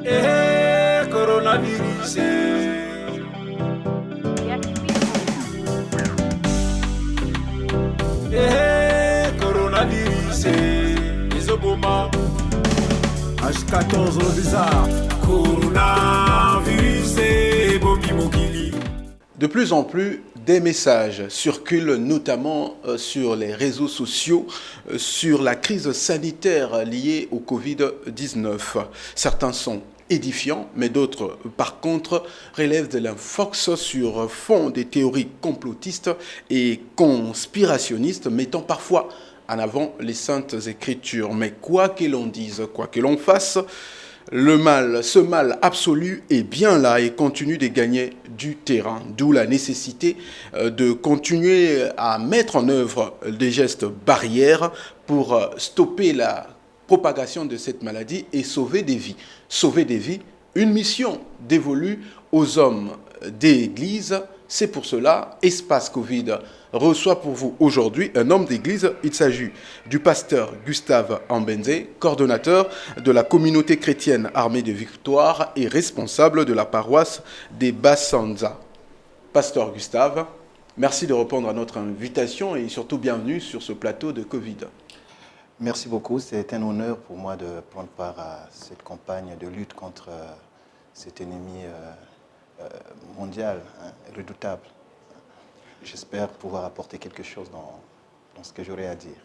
Coronavirus. Coronavirus. Isoboma. H14 le bizarre. Coronavirus. Boki Mokili. De plus en plus, des messages circulent notamment sur les réseaux sociaux sur la crise sanitaire liée au Covid-19. Certains sont édifiants, mais d'autres, par contre, relèvent de l'infox sur fond des théories complotistes et conspirationnistes, mettant parfois en avant les saintes écritures. Mais quoi que l'on dise, quoi que l'on fasse, le mal, ce mal absolu est bien là et continue de gagner du terrain. D'où la nécessité de continuer à mettre en œuvre des gestes barrières pour stopper la propagation de cette maladie et sauver des vies. Sauver des vies, une mission dévolue aux hommes d'église. C'est pour cela, Espace Covid reçoit pour vous aujourd'hui un homme d'église. Il s'agit du pasteur Gustave Ambenze, coordonnateur de la communauté chrétienne Armée de Victoire et responsable de la paroisse des Bassanza. Pasteur Gustave, merci de répondre à notre invitation et surtout bienvenue sur ce plateau de Covid. Merci beaucoup. C'est un honneur pour moi de prendre part à cette campagne de lutte contre cet ennemi mondial, redoutable. J'espère pouvoir apporter quelque chose dans ce que j'aurai à dire.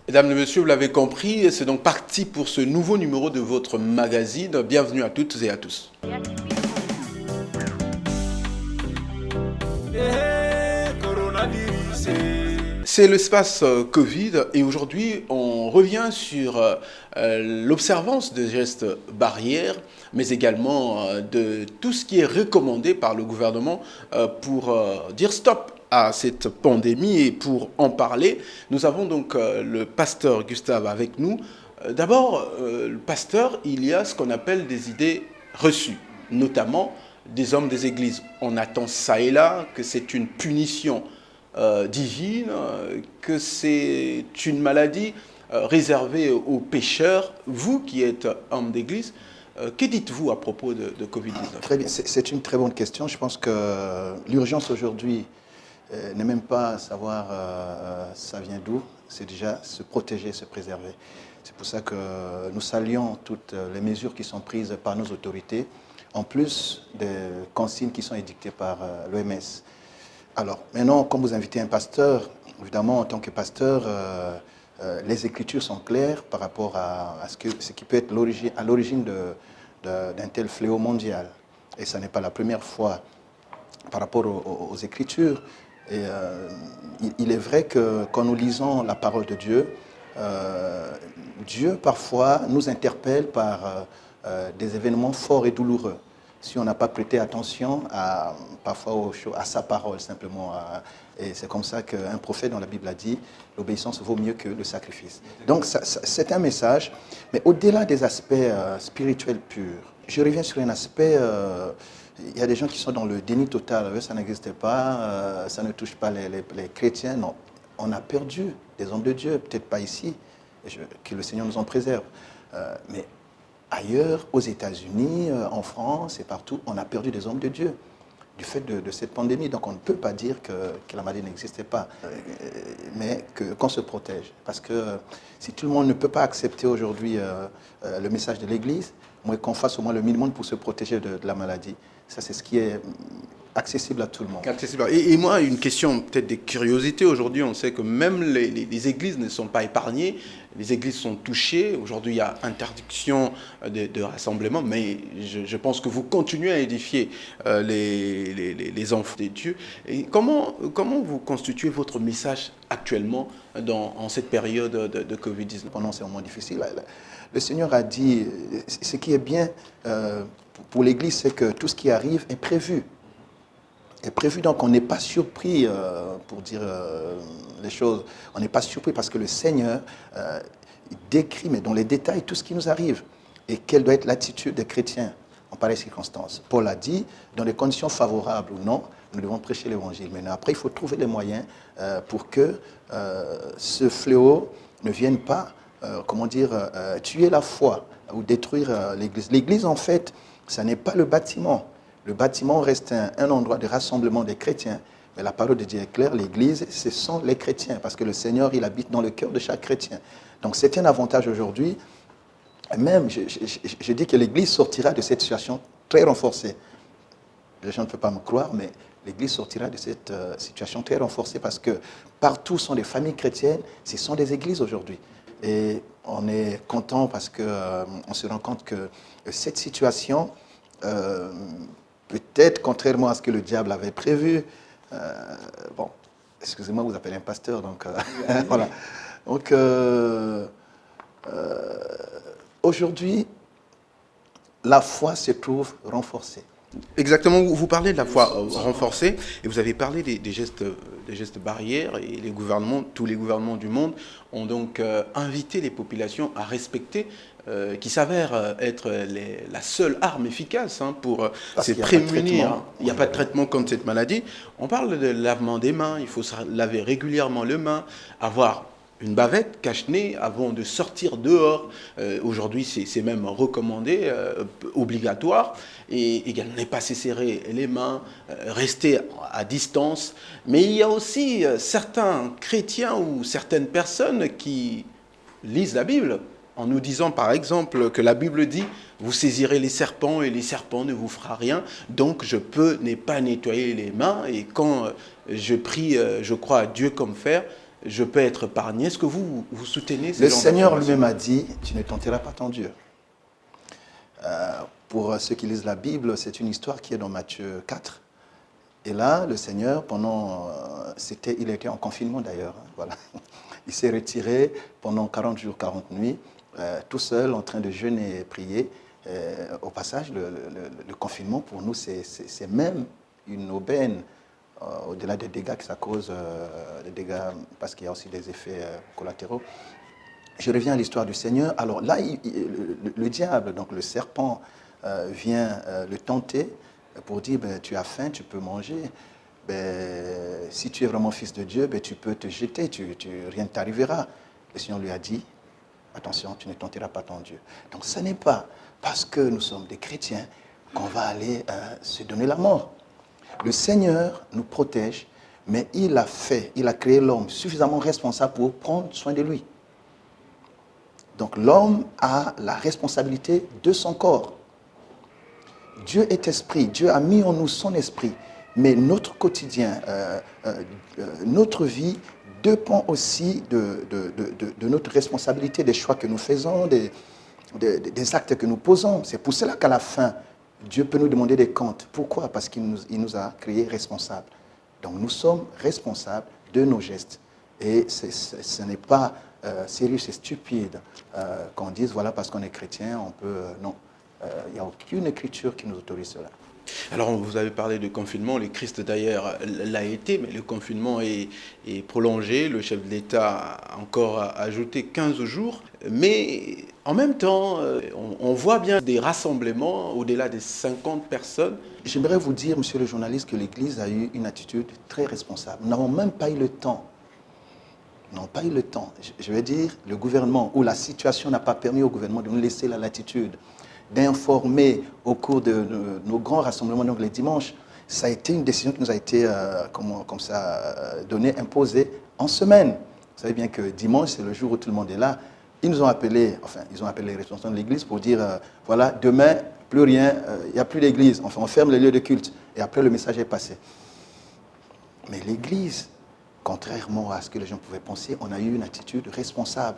Mesdames et messieurs, vous l'avez compris, c'est donc parti pour ce nouveau numéro de votre magazine. Bienvenue à toutes et à tous. Coronavirus. C'est l'espace Covid et aujourd'hui on revient sur l'observance des gestes barrières mais également de tout ce qui est recommandé par le gouvernement pour dire stop à cette pandémie. Et pour en parler, nous avons donc le pasteur Gustave avec nous. D'abord, le pasteur, il y a ce qu'on appelle des idées reçues, notamment des hommes des églises. On attend ça et là que c'est une punition divine, que c'est une maladie réservée aux pécheurs. Vous qui êtes homme d'église, que dites-vous à propos de Covid-19 ? Très bien, c'est une très bonne question. Je pense que l'urgence aujourd'hui n'est même pas savoir ça vient d'où, c'est déjà se protéger, se préserver. C'est pour ça que nous saluons toutes les mesures qui sont prises par nos autorités, en plus des consignes qui sont édictées par l'OMS. Alors, maintenant, comme vous invitez un pasteur, évidemment, en tant que pasteur, les Écritures sont claires par rapport à ce qui peut être à l'origine d'un tel fléau mondial. Et ce n'est pas la première fois par rapport aux Écritures. Et il est vrai que quand nous lisons la parole de Dieu, Dieu parfois nous interpelle par des événements forts et douloureux. Si on n'a pas prêté attention parfois à sa parole simplement. Et c'est comme ça qu'un prophète dans la Bible a dit, l'obéissance vaut mieux que le sacrifice. Donc c'est un message, mais au-delà des aspects spirituels purs, je reviens sur un aspect, il y a des gens qui sont dans le déni total, ça n'existe pas, ça ne touche pas les chrétiens. Non, on a perdu des hommes de Dieu, peut-être pas ici, que le Seigneur nous en préserve, mais ailleurs, aux États-Unis, en France et partout, on a perdu des hommes de Dieu du fait de cette pandémie. Donc on ne peut pas dire que la maladie n'existait pas, mais qu'on se protège. Parce que si tout le monde ne peut pas accepter aujourd'hui le message de l'Église, qu'on fasse au moins le minimum pour se protéger de la maladie. Ça, c'est ce qui est accessible à tout le monde. Accessible. Et moi, une question peut-être de curiosité. Aujourd'hui, on sait que même les églises ne sont pas épargnées. Les églises sont touchées. Aujourd'hui, il y a interdiction de rassemblement. Mais je pense que vous continuez à édifier les enfants de Dieu. Et comment vous constituez votre message actuellement en cette période de Covid-19 ? Pendant ces moments difficiles, le Seigneur a dit, ce qui est bien pour l'Église, c'est que tout ce qui arrive est prévu. Est prévu, donc on n'est pas surpris, pour dire les choses, on n'est pas surpris parce que le Seigneur décrit, mais dans les détails, tout ce qui nous arrive et quelle doit être l'attitude des chrétiens en pareilles circonstances. Paul a dit, dans des conditions favorables ou non, nous devons prêcher l'Évangile. Mais après, il faut trouver les moyens pour que ce fléau ne vienne pas tuer la foi ou détruire l'Église. L'Église, en fait, ça n'est pas le bâtiment. Le bâtiment reste un endroit de rassemblement des chrétiens. Mais la parole de Dieu est claire, l'Église, ce sont les chrétiens, parce que le Seigneur, il habite dans le cœur de chaque chrétien. Donc c'est un avantage aujourd'hui. Même, je dis que l'Église sortira de cette situation très renforcée. Les gens ne peuvent pas me croire, mais l'Église sortira de cette situation très renforcée parce que partout sont des familles chrétiennes, ce sont des églises aujourd'hui. Et on est content parce qu'on se rend compte que cette situation, peut-être contrairement à ce que le diable avait prévu, bon, excusez-moi, vous appelez un pasteur, donc voilà. Donc, aujourd'hui, la foi se trouve renforcée. Exactement, vous parlez de la foi renforcée et vous avez parlé des gestes barrières et les gouvernements, tous les gouvernements du monde ont donc invité les populations à respecter, qui s'avère être la seule arme efficace pour se prémunir. Il n'y a pas de traitement contre cette maladie. On parle de lavement des mains, il faut se laver régulièrement les mains, avoir une bavette cache-nez avant de sortir dehors. Aujourd'hui, c'est même recommandé, obligatoire. Et également, ne pas se serrer les mains, rester à distance. Mais il y a aussi certains chrétiens ou certaines personnes qui lisent la Bible en nous disant, par exemple, que la Bible dit « Vous saisirez les serpents et les serpents ne vous feront rien. Donc, je peux ne pas nettoyer les mains. Et quand je prie, je crois à Dieu comme faire, je peux être épargné. » Est-ce que vous soutenez ces Le Seigneur lui-même a dit, tu ne tenteras pas ton Dieu. Pour ceux qui lisent la Bible, c'est une histoire qui est dans Matthieu 4. Et là, le Seigneur, il était en confinement d'ailleurs. Voilà. Il s'est retiré pendant 40 jours, 40 nuits, tout seul, en train de jeûner et prier. Au passage, le confinement, pour nous, c'est même une aubaine. Au-delà des dégâts que ça cause, des dégâts, parce qu'il y a aussi des effets collatéraux. Je reviens à l'histoire du Seigneur. Alors là, le diable, donc le serpent, vient le tenter pour dire, tu as faim, tu peux manger. Si tu es vraiment fils de Dieu, tu peux te jeter, rien ne t'arrivera. Le Seigneur lui a dit, attention, tu ne tenteras pas ton Dieu. Donc ce n'est pas parce que nous sommes des chrétiens qu'on va aller se donner la mort. Le Seigneur nous protège, mais il a créé l'homme suffisamment responsable pour prendre soin de lui. Donc l'homme a la responsabilité de son corps. Dieu est esprit, Dieu a mis en nous son esprit, mais notre quotidien, notre vie dépend aussi de notre responsabilité, des choix que nous faisons, des actes que nous posons. C'est pour cela qu'à la fin, Dieu peut nous demander des comptes. Pourquoi? Parce qu'il nous a créés responsables. Donc nous sommes responsables de nos gestes. Et ce n'est pas sérieux, c'est stupide qu'on dise, voilà, parce qu'on est chrétien, on peut... non, il n'y a aucune écriture qui nous autorise cela. Alors, vous avez parlé de confinement, le Christ d'ailleurs l'a été, mais le confinement est prolongé. Le chef de l'État a encore ajouté 15 jours. Mais en même temps, on voit bien des rassemblements au-delà des 50 personnes. J'aimerais vous dire, monsieur le journaliste, que l'Église a eu une attitude très responsable. Nous n'avons même pas eu le temps. Nous n'avons pas eu le temps. Je veux dire, le gouvernement, ou la situation n'a pas permis au gouvernement de nous laisser la latitude d'informer au cours de nos grands rassemblements, donc les dimanches. Ça a été une décision qui nous a été donnée, imposée en semaine. Vous savez bien que dimanche, c'est le jour où tout le monde est là. Ils ont appelé les responsables de l'église pour dire, voilà, demain, plus rien, il n'y a plus d'église. Enfin, on ferme les lieux de culte. Et après, le message est passé. Mais l'église, contrairement à ce que les gens pouvaient penser, on a eu une attitude responsable.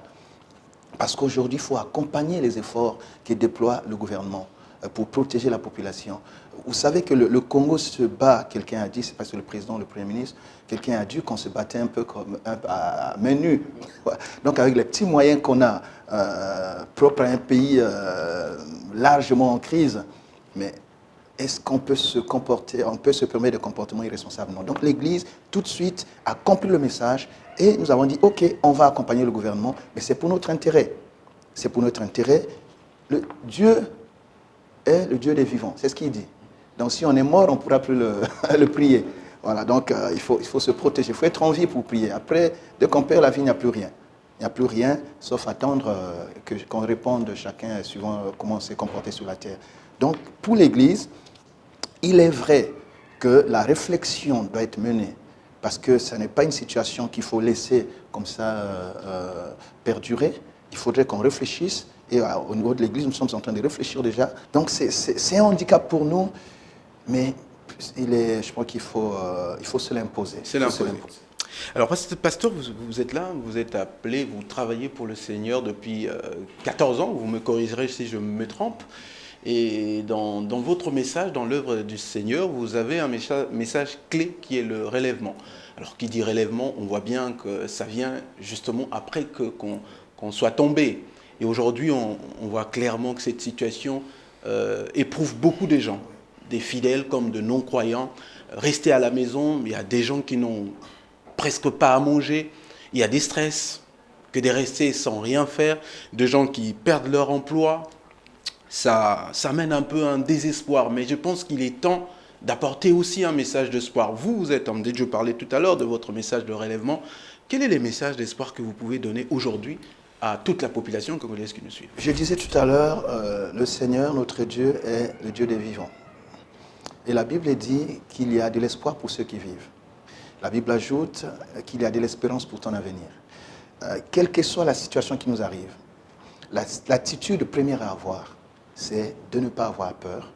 Parce qu'aujourd'hui, il faut accompagner les efforts que déploie le gouvernement pour protéger la population. Vous savez que le Congo se bat, quelqu'un a dit, c'est parce que le président, le Premier ministre, quelqu'un a dit qu'on se battait un peu comme à main nue. Donc avec les petits moyens qu'on a, propres à un pays largement en crise, mais est-ce qu'on peut se comporter, on peut se permettre des comportements irresponsables? Non. Donc l'Église, tout de suite, a compris le message et nous avons dit, OK, on va accompagner le gouvernement, mais c'est pour notre intérêt. C'est pour notre intérêt. Dieu est le Dieu des vivants, c'est ce qu'il dit. Donc si on est mort, on ne pourra plus le prier. Voilà, donc il faut se protéger, il faut être en vie pour prier. Après, dès qu'on perd la vie, il n'y a plus rien. Il n'y a plus rien, sauf attendre qu'on réponde chacun suivant comment on s'est comporté sur la terre. Donc, pour l'Église, il est vrai que la réflexion doit être menée, parce que ce n'est pas une situation qu'il faut laisser comme ça perdurer. Il faudrait qu'on réfléchisse, et au niveau de l'Église, nous sommes en train de réfléchir déjà. Donc, c'est un handicap pour nous, mais je crois qu'il faut se l'imposer. C'est l'imposer. Alors, pasteur, vous êtes là, vous êtes appelé, vous travaillez pour le Seigneur depuis 14 ans, vous me corrigerez si je me trompe. Et dans votre message, dans l'œuvre du Seigneur, vous avez un message clé qui est le relèvement. Alors, qui dit relèvement, on voit bien que ça vient justement après qu'on soit tombé. Et aujourd'hui, on voit clairement que cette situation éprouve beaucoup de gens, des fidèles comme de non-croyants. Rester à la maison, il y a des gens qui n'ont presque pas à manger, il y a des stress, que de rester sans rien faire, de gens qui perdent leur emploi. Ça mène un peu un désespoir, mais je pense qu'il est temps d'apporter aussi un message d'espoir. Vous êtes homme de Dieu, je parlais tout à l'heure de votre message de relèvement. Quel est le message d'espoir que vous pouvez donner aujourd'hui à toute la population congolaise qui nous suit? Je disais tout à l'heure, le Seigneur, notre Dieu, est le Dieu des vivants. Et la Bible dit qu'il y a de l'espoir pour ceux qui vivent. La Bible ajoute qu'il y a de l'espérance pour ton avenir. Quelle que soit la situation qui nous arrive, l'attitude première à avoir, c'est de ne pas avoir peur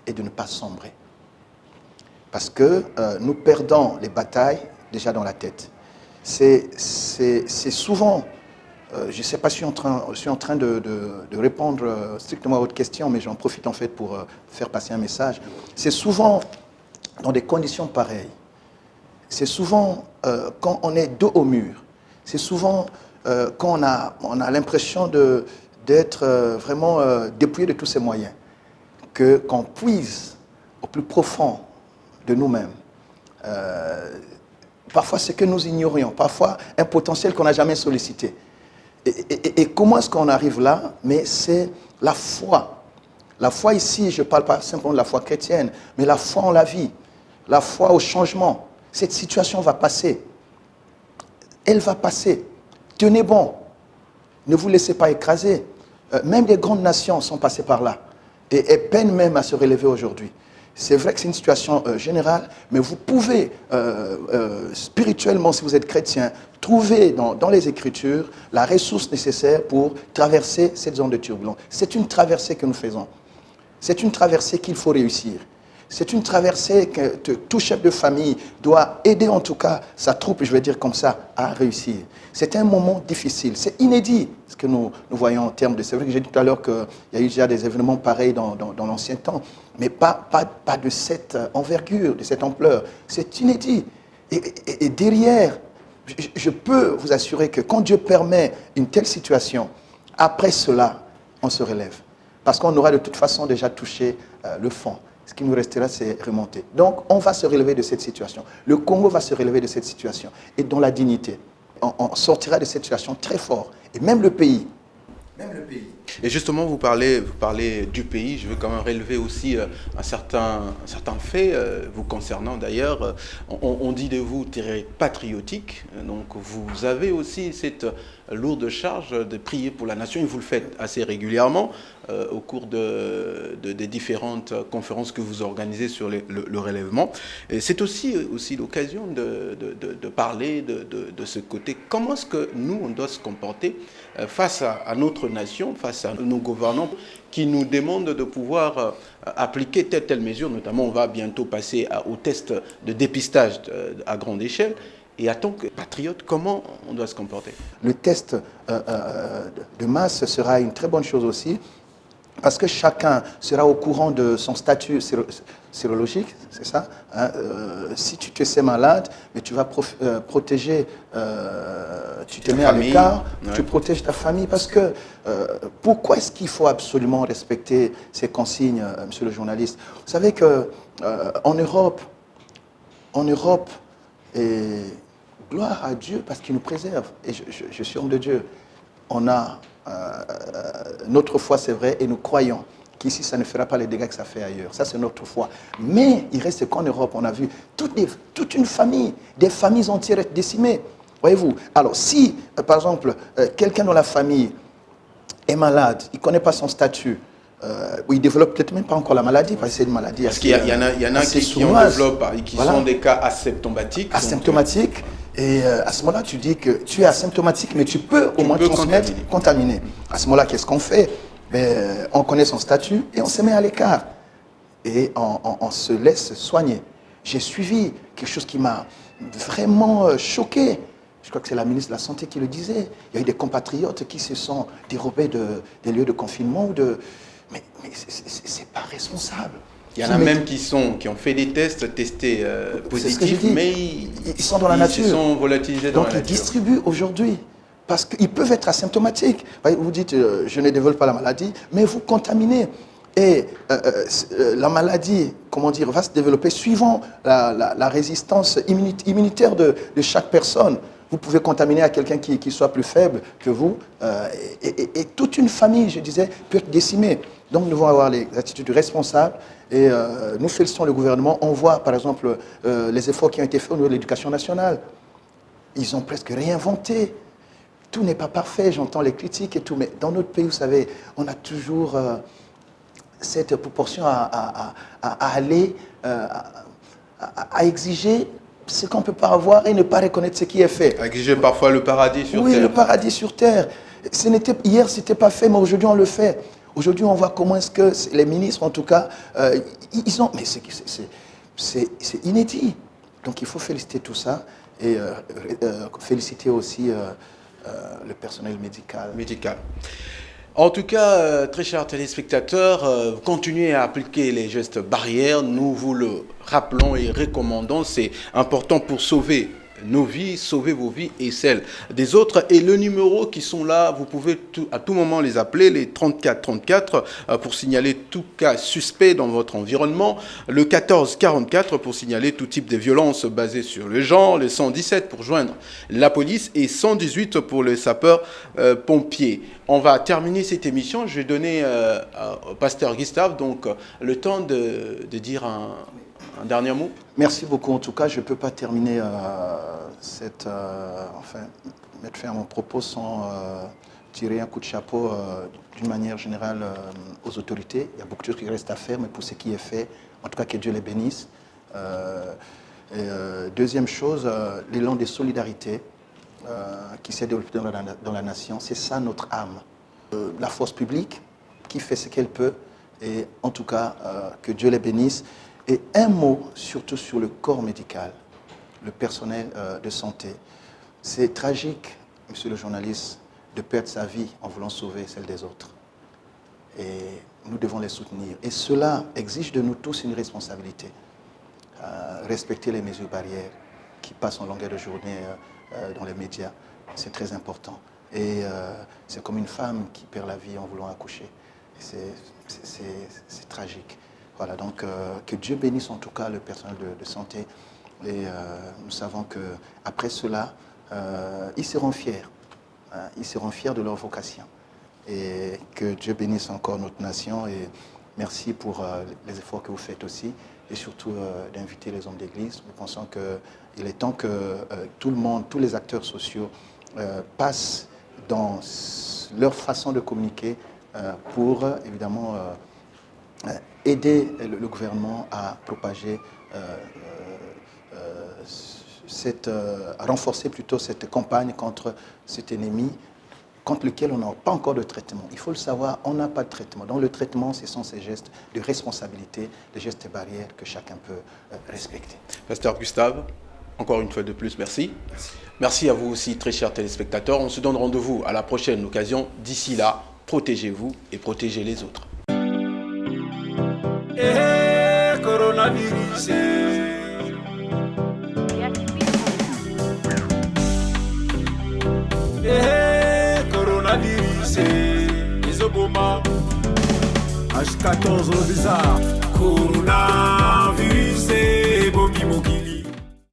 et de ne pas sombrer. Parce que nous perdons les batailles déjà dans la tête. C'est souvent, je ne sais pas si je suis en train de répondre strictement à votre question, mais j'en profite en fait pour faire passer un message. C'est souvent dans des conditions pareilles. C'est souvent quand on est dos au mur. C'est souvent quand on a l'impression d'être vraiment dépouillé de tous ses moyens, qu'on puise au plus profond de nous-mêmes. Parfois, ce que nous ignorions, parfois un potentiel qu'on n'a jamais sollicité. Et comment est-ce qu'on arrive là? Mais c'est la foi. La foi ici, je ne parle pas simplement de la foi chrétienne, mais la foi en la vie, la foi au changement. Cette situation va passer. Elle va passer. Tenez bon. Ne vous laissez pas écraser. Même les grandes nations sont passées par là et peinent même à se relever aujourd'hui. C'est vrai que c'est une situation générale, mais vous pouvez, spirituellement, si vous êtes chrétien, trouver dans les Écritures la ressource nécessaire pour traverser cette zone de turbulence. C'est une traversée que nous faisons. C'est une traversée qu'il faut réussir. C'est une traversée que tout chef de famille doit aider en tout cas sa troupe, je vais dire comme ça, à réussir. C'est un moment difficile, c'est inédit ce que nous voyons en termes de... C'est vrai que j'ai dit tout à l'heure qu'il y a eu déjà des événements pareils dans l'ancien temps, mais pas de cette envergure, de cette ampleur. C'est inédit. Et derrière, je peux vous assurer que quand Dieu permet une telle situation, après cela, on se relève. Parce qu'on aura de toute façon déjà touché le fond. Ce qui nous restera, c'est remonter. Donc, on va se relever de cette situation. Le Congo va se relever de cette situation. Et dans la dignité, on sortira de cette situation très fort. Et même le pays. Et justement, vous parlez du pays. Je veux quand même relever aussi un certain fait, vous concernant d'ailleurs. On dit de vous très patriotique. Donc, vous avez aussi cette lourde charge de prier pour la nation. Et vous le faites assez régulièrement au cours des différentes conférences que vous organisez sur le relèvement. C'est aussi l'occasion de parler de ce côté. Comment est-ce que nous, on doit se comporter face à notre nation, face à nos gouvernants qui nous demandent de pouvoir appliquer telle mesure. Notamment, on va bientôt passer au test de dépistage à grande échelle. Et en tant que patriote, comment on doit se comporter? Le test de masse sera une très bonne chose aussi, parce que chacun sera au courant de son statut sérologique, c'est ça, hein? Si tu te sais malade, mais tu vas protéger, tu te mets à l'écart, ouais. Tu protèges ta famille, parce que pourquoi est-ce qu'il faut absolument respecter ces consignes, monsieur le journaliste? Vous savez qu'en Europe, et gloire à Dieu parce qu'il nous préserve, et je suis homme de Dieu, on a notre foi, c'est vrai, et nous croyons qu'ici, ça ne fera pas les dégâts que ça fait ailleurs. Ça, c'est notre foi. Mais il reste qu'en Europe, on a vu toute une famille, des familles entières être décimées. Voyez-vous? Alors, si, par exemple, quelqu'un dans la famille est malade, il ne connaît pas son statut, ou il ne développe peut-être même pas encore la maladie, parce que c'est une maladie Parce qu'il y en a qui en développent, qui sont des cas asymptomatiques. Asymptomatiques. Et à ce moment-là, tu dis que tu es asymptomatique, mais tu peux au moins transmettre, contaminer. À ce moment-là, qu'est-ce qu'on fait? On connaît son statut et on se met à l'écart. Et on se laisse soigner. J'ai suivi quelque chose qui m'a vraiment choqué. Je crois que c'est la ministre de la Santé qui le disait. Il y a eu des compatriotes qui se sont dérobés des lieux de confinement. Mais c'est pas responsable. Il y en a même qui ont fait des tests, testés positifs, mais ils sont dans la nature. Ils se sont volatilisés dans la nature. Donc ils distribuent aujourd'hui. Parce qu'ils peuvent être asymptomatiques. Vous dites, je ne développe pas la maladie, mais vous contaminez. Et la maladie, va se développer suivant la résistance immunitaire de chaque personne. Vous pouvez contaminer à quelqu'un qui soit plus faible que vous. Et toute une famille, je disais, peut être décimée. Donc nous devons avoir les attitudes responsables. Et nous félicitons le gouvernement. On voit, par exemple, les efforts qui ont été faits au niveau de l'éducation nationale. Ils ont presque réinventé. Tout n'est pas parfait, j'entends les critiques et tout. Mais dans notre pays, vous savez, on a toujours cette proportion à aller, à exiger ce qu'on ne peut pas avoir et ne pas reconnaître ce qui est fait. À exiger parfois le paradis sur terre. Oui, le paradis sur terre. Hier, ce n'était pas fait, mais aujourd'hui, on le fait. Aujourd'hui, on voit comment est-ce que les ministres, en tout cas, ils ont... Mais c'est inédit. Donc, il faut féliciter tout ça et féliciter aussi le personnel médical. En tout cas, très chers téléspectateurs, continuez à appliquer les gestes barrières. Nous vous le rappelons et recommandons. C'est important pour sauver nos vies, sauver vos vies et celles des autres. Et le numéro qui sont là, vous pouvez à tout moment les appeler, les 34 pour signaler tout cas suspect dans votre environnement, le 1444 pour signaler tout type de violence basée sur le genre, le 117 pour joindre la police et 118 pour les sapeurs-pompiers. On va terminer cette émission. Je vais donner au pasteur Gustave donc le temps de dire un dernier mot. Merci beaucoup. En tout cas, je ne peux pas terminer mettre fin à mon propos sans tirer un coup de chapeau d'une manière générale aux autorités. Il y a beaucoup de choses qui restent à faire, mais pour ce qui est fait, en tout cas, que Dieu les bénisse. Deuxième chose, l'élan de solidarité qui s'est développé dans la nation, c'est ça notre âme. La force publique qui fait ce qu'elle peut, et en tout cas, que Dieu les bénisse. Et un mot surtout sur le corps médical, le personnel de santé. C'est tragique, monsieur le journaliste, de perdre sa vie en voulant sauver celle des autres. Et nous devons les soutenir. Et cela exige de nous tous une responsabilité. Respecter les mesures barrières qui passent en longueur de journée dans les médias, c'est très important. Et c'est comme une femme qui perd la vie en voulant accoucher. C'est tragique. Voilà, donc que Dieu bénisse en tout cas le personnel de santé. Et nous savons qu'après cela, ils seront fiers. Ils seront fiers de leur vocation. Et que Dieu bénisse encore notre nation. Et merci pour les efforts que vous faites aussi. Et surtout d'inviter les hommes d'église. Nous pensons qu'il est temps que tout le monde, tous les acteurs sociaux passent dans leur façon de communiquer pour évidemment aider le gouvernement à propager, à renforcer plutôt cette campagne contre cet ennemi contre lequel on n'a pas encore de traitement. Il faut le savoir, on n'a pas de traitement. Donc le traitement, ce sont ces gestes de responsabilité, des gestes barrières que chacun peut respecter. Pasteur Gustave, encore une fois de plus, merci. Merci à vous aussi, très chers téléspectateurs. On se donne rendez-vous à la prochaine occasion. D'ici là, protégez-vous et protégez les autres. Coronavirus. Coronavirus. Isoboma. H14 le bizarre. Coronavirus.